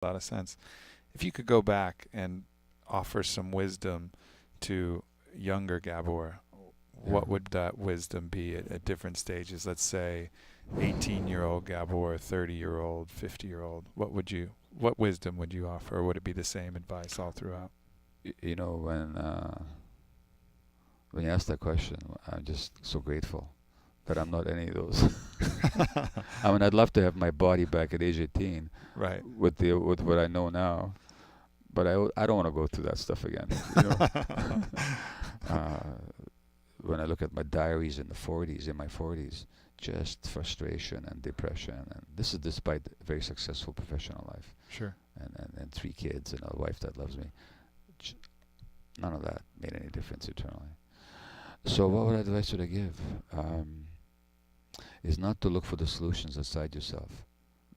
a lot of sense. If you could go back and offer some wisdom to younger Gabor, Yeah. what would that wisdom be at different stages? Let's say 18-year-old Gabor, 30-year-old, 50-year-old. What wisdom would you offer? Or would it be the same advice all throughout? You know, when you ask that question, I'm just so grateful that I'm not any of those. I mean, I'd love to have my body back at age 18 Right. with what I know now, but I don't want to go through that stuff again. You know, uh, when I look at my diaries in my 40s, just frustration and depression, and this is despite a very successful professional life Sure. and 3 kids and a wife that loves me. J- None of that made any difference eternally. So what advice would I give? Is not to look for the solutions outside yourself.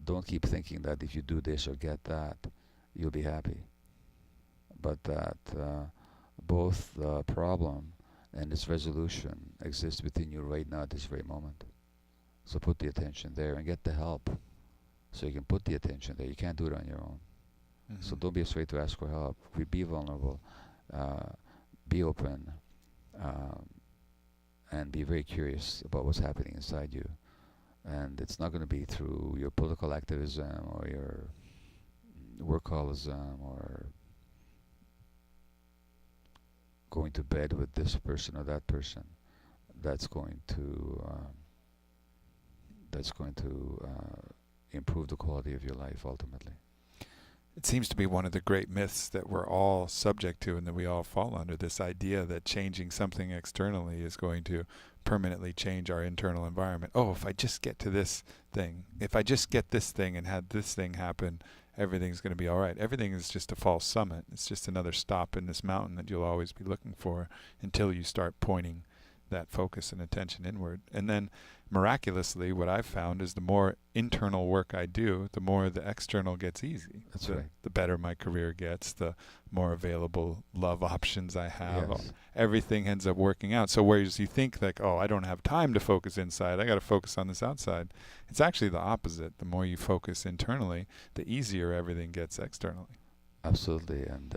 Don't keep thinking that if you do this or get that, you'll be happy. But that both the problem and its resolution exists within you right now at this very moment. So put the attention there and get the help. So you can put the attention there. You can't do it on your own. So Mhm. don't be afraid to ask for help. Be vulnerable. Uh, be open. Um, and be very curious about what's happening inside you. And it's not going to be through your political activism or your workaholism or going to bed with this person or that person. That's going to improve the quality of your life ultimately. It seems to be one of the great myths that we're all subject to and that we all fall under, this idea that changing something externally is going to permanently change our internal environment. Oh, if I just get to this thing, if I just get this thing and had this thing happen, everything's going to be all right. Everything is just a false summit. It's just another stop in this mountain that you'll always be looking for until you start pointing that focus and attention inward. And then miraculously, what I've found is the more internal work I do, the more the external gets easy. That's the, right. the better my career gets, the more available love options I have. Yes. Everything ends up working out. So whereas you think like, oh, I don't have time to focus inside, I got to focus on this outside. It's actually the opposite. The more you focus internally, the easier everything gets externally. Absolutely. And